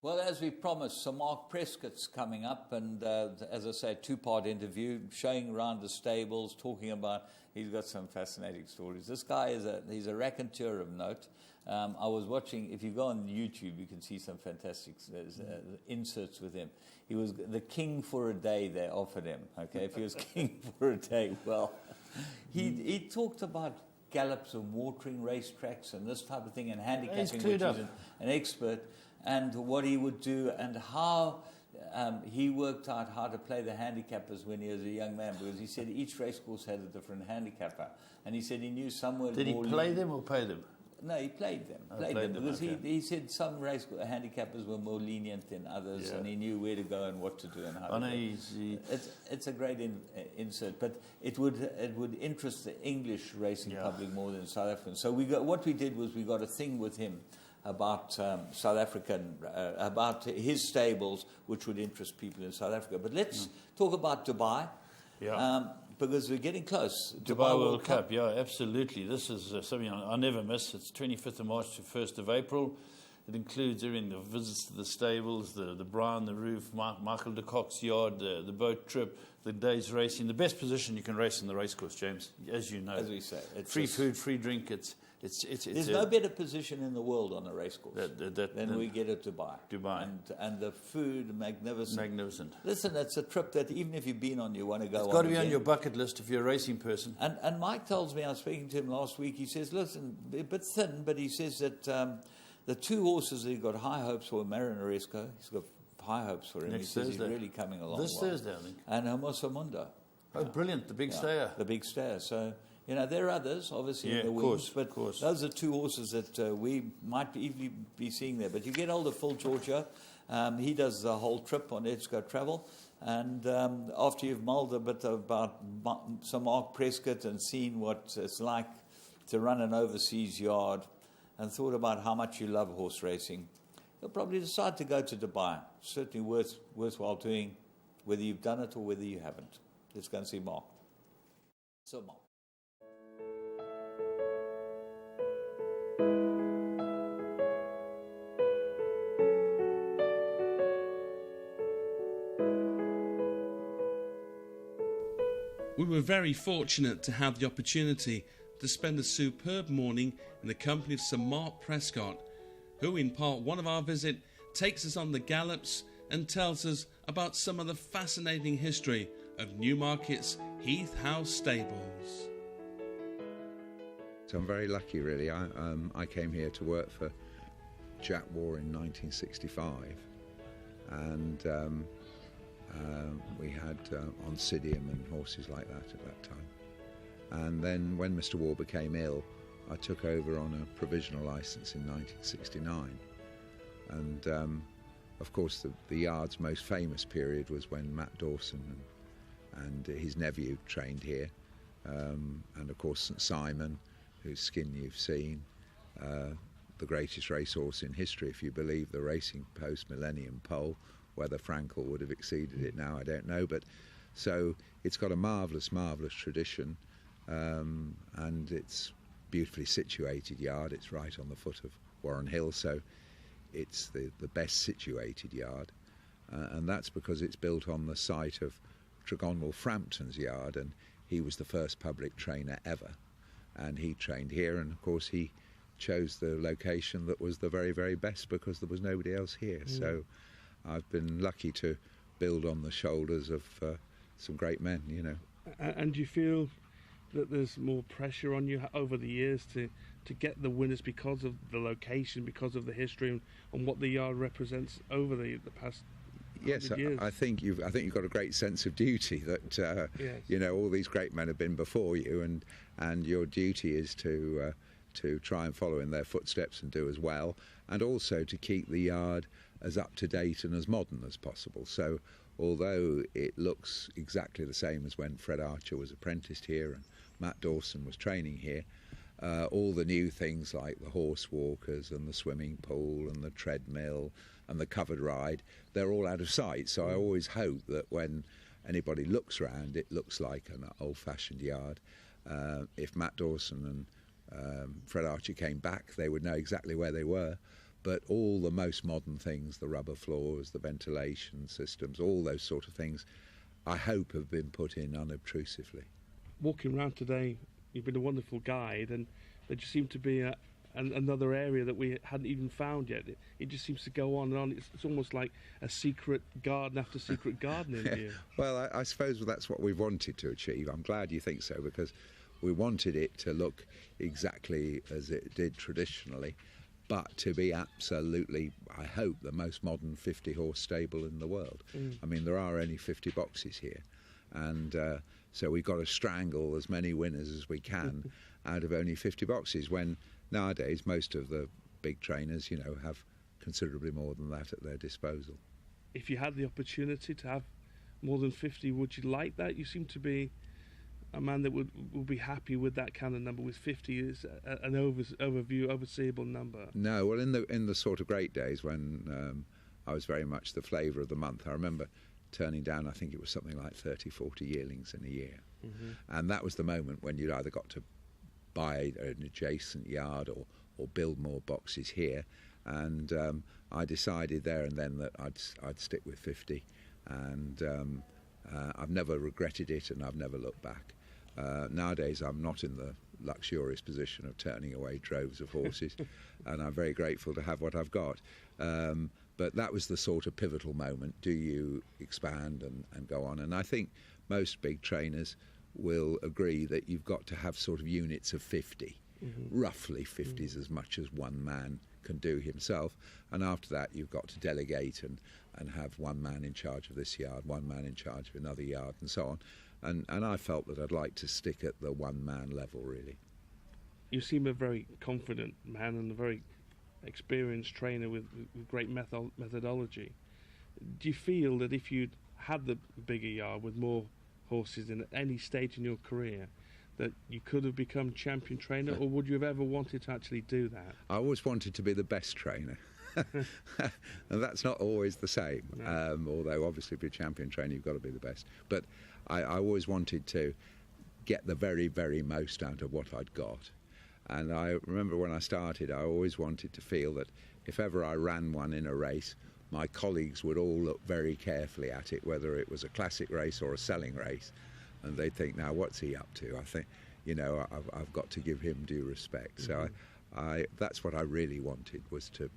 Well, as we promised, Sir Mark Prescott's coming up, and as I say, two-part interview, showing around the stables, talking about, he's got some fascinating stories. This guy he's a raconteur of note. I was watching, if you go on YouTube, you can see some fantastic inserts with him. He was the king for a day, they offered him, okay, if he was king for a day. Well, he talked about gallops and watering racetracks and this type of thing, and handicapping, which is an expert, and what he would do and how he worked out how to play the handicappers when he was a young man, because he said each racecourse had a different handicapper, and he said he knew somewhere. Did he play them or pay them? No, he played them. Because okay. he said some race handicappers were more lenient than others, and he knew where to go and what to do and how to do it. It's a great insert, but it would interest the English racing public more than South African. So what we did was we got a thing with him about South African, about his stables, which would interest people in South Africa. But let's talk about Dubai. Yeah. Because we're getting close. Dubai World Cup, yeah, absolutely. This is something I never miss. It's 25th of March to 1st of April. It includes everything, the visits to the stables, the bra on the roof, Michael de Kock's yard, the boat trip, the day's racing. The best position you can race in the racecourse, James, as you know. As we say. It's free food, free drink. There's no better position in the world on a racecourse than we get at Dubai. And the food, magnificent. Listen, it's a trip that even if you've been on, you want to go on. It's got to be on your bucket list if you're a racing person. And Mike tells me, I was speaking to him last week, he says, listen, a bit thin, but he says that the two horses that he got high hopes for, Marinaresco, he's got high hopes for him. He says he's really coming along. This Thursday, I think. And Hermoso Mundo. Oh, brilliant, the big stayer. The big stayer. So, you know, there are others, obviously, in the wings, but those are two horses that we might easily be seeing there. But you get older, Phil Giorgio, he does the whole trip on Let's Go Travel, and after you've mulled a bit about Sir Mark Prescott and seen what it's like to run an overseas yard and thought about how much you love horse racing, you'll probably decide to go to Dubai. Certainly worthwhile doing, whether you've done it or whether you haven't. Let's go and see Mark. So, Mark. We were very fortunate to have the opportunity to spend a superb morning in the company of Sir Mark Prescott, who in part one of our visit takes us on the gallops and tells us about some of the fascinating history of Newmarket's Heath House stables. So I'm very lucky, really. I came here to work for Jack War in 1965, and we had Oncidium and horses like that at that time. And then when Mr. War became ill, I took over on a provisional licence in 1969. And of course the yard's most famous period was when Matt Dawson and his nephew trained here. And of course St Simon, whose skin you've seen, the greatest racehorse in history, if you believe the Racing Post Millennium poll. Whether Frankel would have exceeded it now, I don't know. But so it's got a marvellous tradition, and it's beautifully situated yard. It's right on the foot of Warren Hill, so it's the best situated yard, and that's because it's built on the site of Tregonwell Frampton's yard, and he was the first public trainer ever, and he trained here, and of course he chose the location that was the very, very best because there was nobody else here. So I've been lucky to build on the shoulders of some great men, you know. And do you feel that there's more pressure on you over the years to get the winners because of the location, because of the history and what the yard represents over the past years? Yes, I think you've got a great sense of duty that you know, all these great men have been before you, and your duty is to try and follow in their footsteps and do as well, and also to keep the yard as up to date and as modern as possible. So although it looks exactly the same as when Fred Archer was apprenticed here and Matt Dawson was training here, all the new things like the horse walkers and the swimming pool and the treadmill and the covered ride, they're all out of sight. So I always hope that when anybody looks around, it looks like an old-fashioned yard. If Matt Dawson and Fred Archer came back, they would know exactly where they were. but all the most modern things, the rubber floors, the ventilation systems, all those sort of things, I hope have been put in unobtrusively. Walking around today, you've been a wonderful guide, and there just seemed to be another area that we hadn't even found yet. It just seems to go on and on. It's almost like a secret garden after secret garden in here. Well, I suppose that's what we wanted to achieve. I'm glad you think so, because we wanted it to look exactly as it did traditionally, but to be absolutely, I hope, the most modern 50-horse stable in the world. I mean, there are only 50 boxes here, and so we've got to strangle as many winners as we can out of only 50 boxes, when nowadays most of the big trainers, you know, have considerably more than that at their disposal. If you had the opportunity to have more than 50, would you like that? You seem to be a man that would be happy with that kind of number. With 50 is an overseeable number. No, well, in the sort of great days when I was very much the flavour of the month, I remember turning down, I think it was something like 30, 40 yearlings in a year. And that was the moment when you'd either got to buy an adjacent yard or build more boxes here. And I decided there and then that I'd stick with 50. And I've never regretted it, and I've never looked back. Nowadays I'm not in the luxurious position of turning away droves of horses, and I'm very grateful to have what I've got. But that was the sort of pivotal moment. Do you expand and go on? And I think most big trainers will agree that you've got to have sort of units of 50. Roughly 50 is as much as one man can do himself, and after that you've got to delegate and have one man in charge of this yard, one man in charge of another yard, and so on. And I felt that I'd like to stick at the one-man level, really. You seem a very confident man and a very experienced trainer with great methodology. Do you feel that if you'd had the bigger yard with more horses in at any stage in your career, that you could have become champion trainer, or would you have ever wanted to actually do that? I always wanted to be the best trainer. And that's not always the same. No. Although obviously if you're a champion trainer you've got to be the best. But I always wanted to get the very, very most out of what I'd got. And I remember when I started, I always wanted to feel that if ever I ran one in a race, my colleagues would all look very carefully at it, whether it was a classic race or a selling race, and they'd think, now what's he up to? I think, you know, I've got to give him due respect. So that's what I really wanted, was to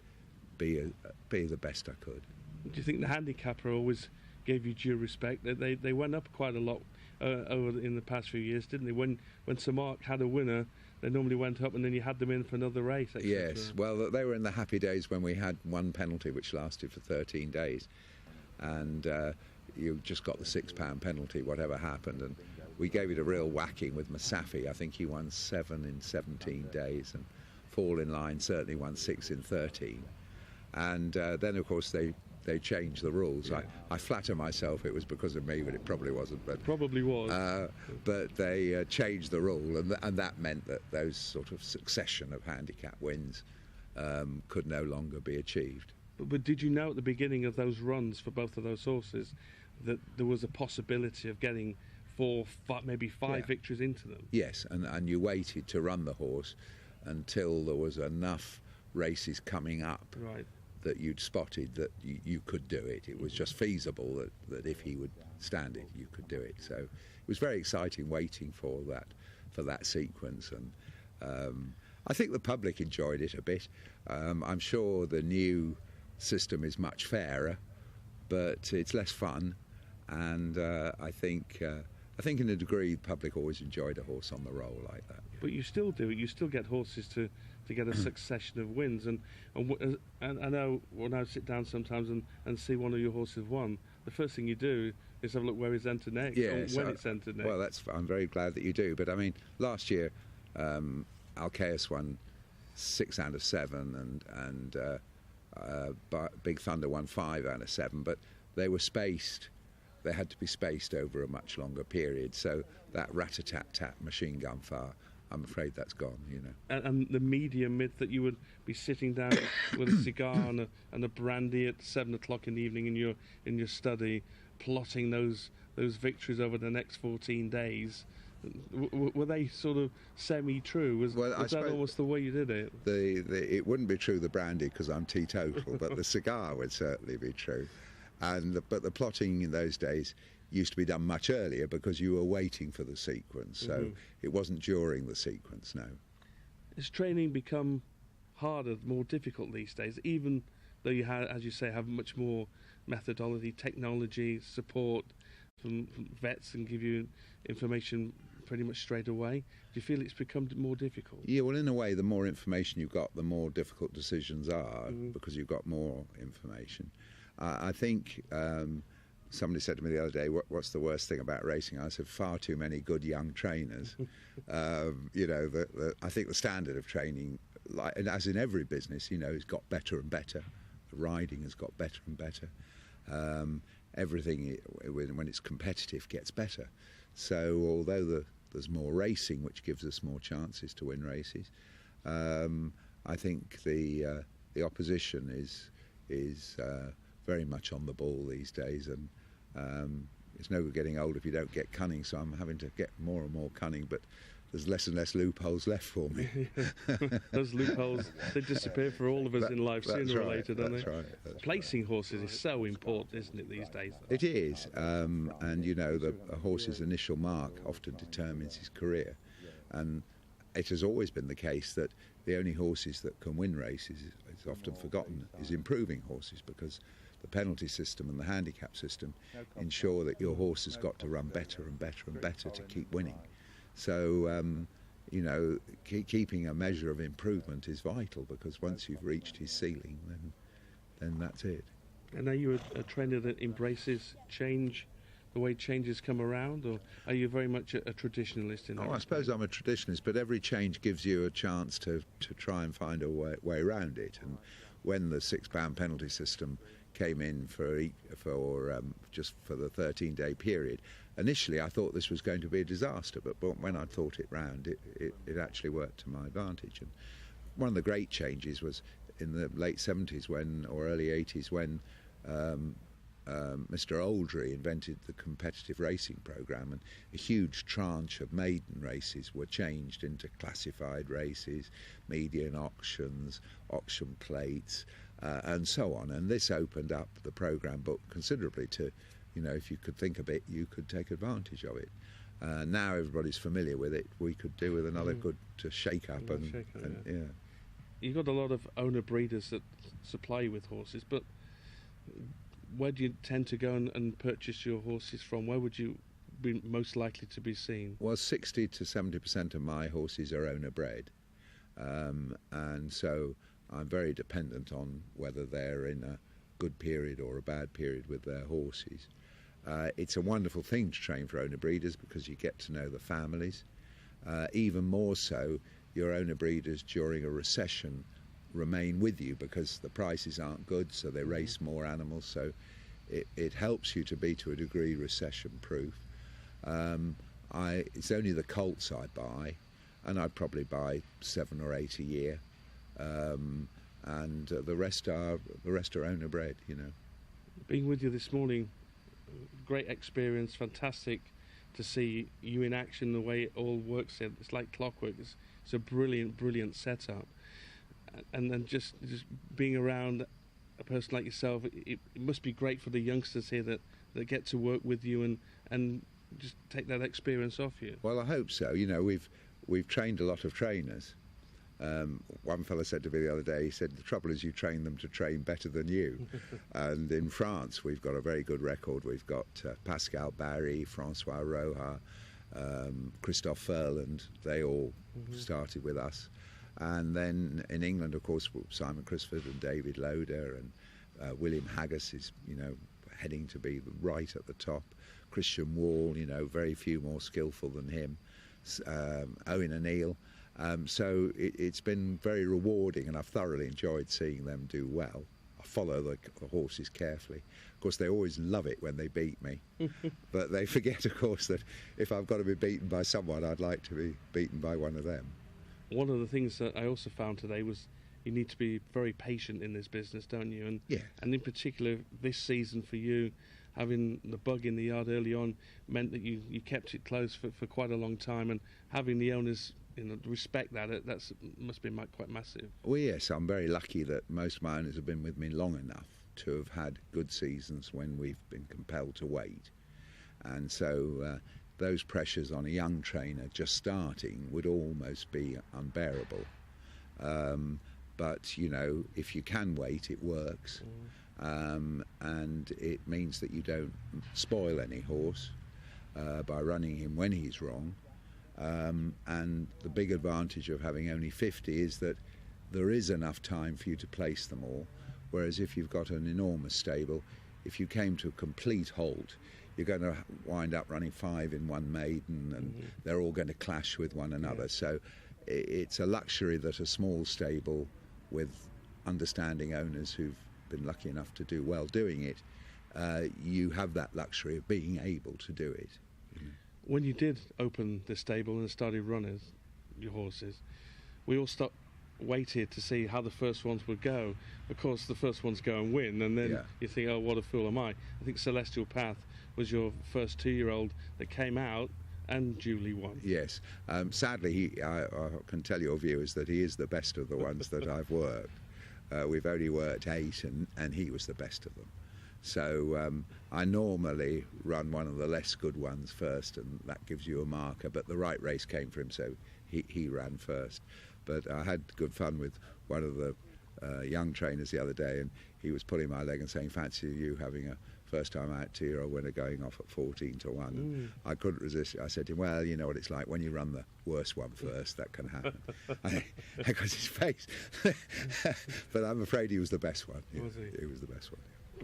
be the best I could. Do you think the handicapper always gave you due respect? They went up quite a lot over in the past few years, didn't they? When Sir Mark had a winner, they normally went up and then you had them in for another race, etc. Yes, well, they were in the happy days when we had one penalty which lasted for 13 days, and you just got the £6 penalty whatever happened, and we gave it a real whacking with Musafi. I think he won 7 in 17 days, and Fall in Line certainly won 6 in 13. And then, of course, they changed the rules. Yeah. I flatter myself it was because of me, but it probably wasn't. But probably was. But they changed the rule, and that meant that those sort of succession of handicap wins could no longer be achieved. But did you know at the beginning of those runs for both of those horses that there was a possibility of getting 4, 5, maybe 5 victories into them? Yes, and you waited to run the horse until there was enough races coming up that you'd spotted that you could do it. It was just feasible that if he would stand it, you could do it. So it was very exciting waiting for that sequence, and I think the public enjoyed it a bit. I'm sure the new system is much fairer, but it's less fun, and I think in a degree the public always enjoyed a horse on the roll like that. But you still do it. You still get horses to get a succession of wins, and I know when I sit down sometimes and see one of your horses won, the first thing you do is have a look where he's entered next, yes, or when it's entered next. Well, I'm very glad that you do. But I mean, last year Alcaeus won 6 out of 7, and Big Thunder won 5 out of 7, but they were spaced. They had to be spaced over a much longer period, so that rat-a-tat-tat machine gun fire, I'm afraid that's gone, you know. And the media myth that you would be sitting down with a cigar and a brandy at 7 o'clock in the evening in your study, plotting those victories over the next 14 days, were they sort of semi-true? Was that almost the way you did it? It wouldn't be true the brandy because I'm teetotal, but the cigar would certainly be true. But the plotting in those days used to be done much earlier because you were waiting for the sequence, so it wasn't during the sequence, no. Has training become harder, more difficult these days, even though you have, as you say, have much more methodology, technology, support from vets and give you information pretty much straight away? Do you feel it's become more difficult? Yeah, well, in a way, the more information you've got, the more difficult decisions are because you've got more information. I think somebody said to me the other day, what's the worst thing about racing? I said, far too many good young trainers. You know, I think the standard of training, like, as in every business, you know, has got better and better. The riding has got better and better. Everything, when it's competitive, gets better. So although there's more racing, which gives us more chances to win races, I think the opposition is very much on the ball these days, and it's no good getting old if you don't get cunning, so I'm having to get more and more cunning, but there's less and less loopholes left for me. Those loopholes, they disappear for all of us in life sooner or later, don't they? That's right. Placing horses is so important, isn't it, these days? It is, and you know, a horse's initial mark often determines his career, and it has always been the case that the only horses that can win races, it's often forgotten, is improving horses, because the penalty system and the handicap system ensure that your horse has got to run better and better and better to keep winning. So, you know, keeping a measure of improvement is vital, because once you've reached his ceiling, then that's it. And are you a trainer that embraces change, the way changes come around, or are you very much a traditionalist in that? I suppose I'm a traditionalist, but every change gives you a chance to try and find a way around it. And when the £6 penalty system came in just for the 13-day period, initially I thought this was going to be a disaster, but when I thought it round, it actually worked to my advantage. And one of the great changes was in the late 70s or early 80s when Mr. Oldry invented the competitive racing programme, and a huge tranche of maiden races were changed into classified races, median auctions, auction plates, and so on. And this opened up the programme book considerably to, you know, if you could think a bit, you could take advantage of it. Now everybody's familiar with it. We could do with another good to shake up yeah. You've got a lot of owner breeders that supply you with horses, but where do you tend to go and purchase your horses from? Where would you be most likely to be seen? Well, 60 to 70% of my horses are owner bred, and so I'm very dependent on whether they're in a good period or a bad period with their horses. It's a wonderful thing to train for owner breeders because you get to know the families. Even more so, your owner breeders during a recession remain with you because the prices aren't good, so they race more animals, so it helps you to be, to a degree, recession proof. It's only the colts I buy, and I'd probably buy 7 or 8 a year, and the rest are owner bred, you know. Being with you this morning, great experience, fantastic to see you in action, the way it all works. It's like clockwork. It's a brilliant setup. And then just being around a person like yourself, it must be great for the youngsters here that get to work with you and just take that experience off you. Well, I hope so. You know, we've trained a lot of trainers. One fellow said to me the other day, he said, the trouble is you train them to train better than you. And in France, we've got a very good record. We've got Pascal Barry, Francois Roja, Christophe Furland. They all started with us. And then in England, of course, Simon Crisford and David Loader, and William Haggis is, you know, heading to be right at the top. Christian Wall, you know, very few more skillful than him. Owen O'Neill. So it's been very rewarding, and I've thoroughly enjoyed seeing them do well. I follow the horses carefully. Of course, they always love it when they beat me, but they forget, of course, that if I've got to be beaten by someone, I'd like to be beaten by one of them. One of the things that I also found today was you need to be very patient in this business, don't you? And yeah. And in particular, this season for you, having the bug in the yard early on meant that you kept it closed for quite a long time, and having the owners respect that, that's must be quite massive. Well, yes, I'm very lucky that most of my owners have been with me long enough to have had good seasons when we've been compelled to wait. And so those pressures on a young trainer just starting would almost be unbearable. But, you know, if you can wait, it works. And it means that you don't spoil any horse by running him when he's wrong. And the big advantage of having only 50 is that there is enough time for you to place them all, whereas if you've got an enormous stable, if you came to a complete halt, you're going to wind up running 5 in one maiden, and they're all going to clash with one another. So it's a luxury that a small stable with understanding owners who've been lucky enough to do well doing it, you have that luxury of being able to do it. When you did open the stable and started running your horses, we all waited to see how the first ones would go. Of course, the first ones go and win, and then you think, oh, what a fool am I. I think Celestial Path was your first 2-year-old that came out and duly won. Yes. Sadly, I can tell your viewers that he is the best of the ones that I've worked. We've only worked 8, and he was the best of them. So I normally run one of the less good ones first, and that gives you a marker. But the right race came for him, so he ran first. But I had good fun with one of the young trainers the other day, and he was pulling my leg and saying, fancy you having a first-time out 2-year-old winner going off at 14-1. And I couldn't resist it. I said to him, well, you know what it's like when you run the worst one first, that can happen. I got his face. But I'm afraid he was the best one. Was he? He was the best one.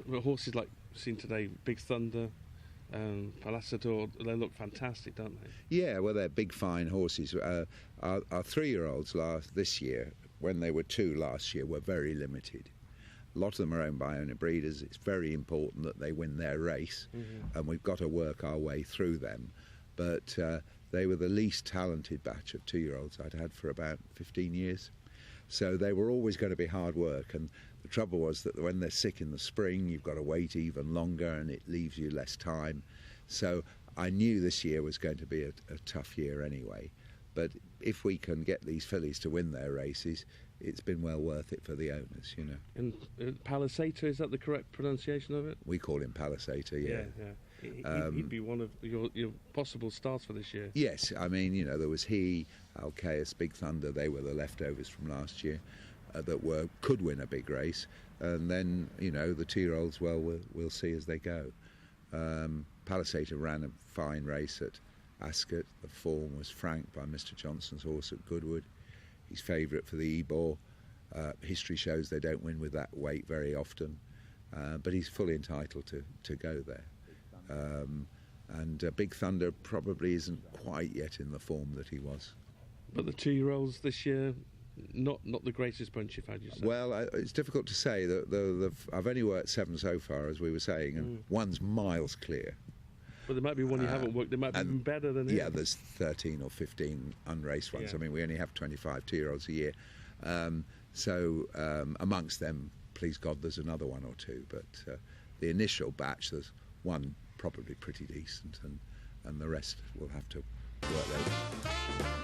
But horses like seen today, Big Thunder, Palasador, they look fantastic, don't they? Yeah, well, they're big, fine horses. Our 3-year-olds this year, when they were 2 last year, were very limited. A lot of them are owned by owner breeders. It's very important that they win their race, and we've got to work our way through them. But they were the least talented batch of 2-year-olds I'd had for about 15 years. So they were always going to be hard work, and the trouble was that when they're sick in the spring, you've got to wait even longer, and it leaves you less time. So I knew this year was going to be a tough year anyway. But if we can get these fillies to win their races, it's been well worth it for the owners, you know. And Palisator, is that the correct pronunciation of it? We call him Palisator, yeah. He'd be one of your possible starts for this year. Yes, I mean, you know, there was Alcaeus, Big Thunder, they were the leftovers from last year that could win a big race. And then, you know, the 2-year-olds, well, we'll see as they go. Palisator ran a fine race at Ascot. The form was franked by Mr. Johnson's horse at Goodwood. He's favourite for the Ebor. History shows they don't win with that weight very often, but he's fully entitled to go there. And Big Thunder probably isn't quite yet in the form that he was. But the 2-year-olds this year, not the greatest bunch you've had, you say? Well, it's difficult to say. I've only worked 7 so far, as we were saying, and one's miles clear. But there might be one you haven't worked, there might be even better than him. Yeah, there's 13 or 15 unraced ones. Yeah. I mean, we only have 25 2-year-olds a year. So amongst them, please God, there's another 1 or 2. But the initial batch, there's one probably pretty decent, and the rest will have to work later.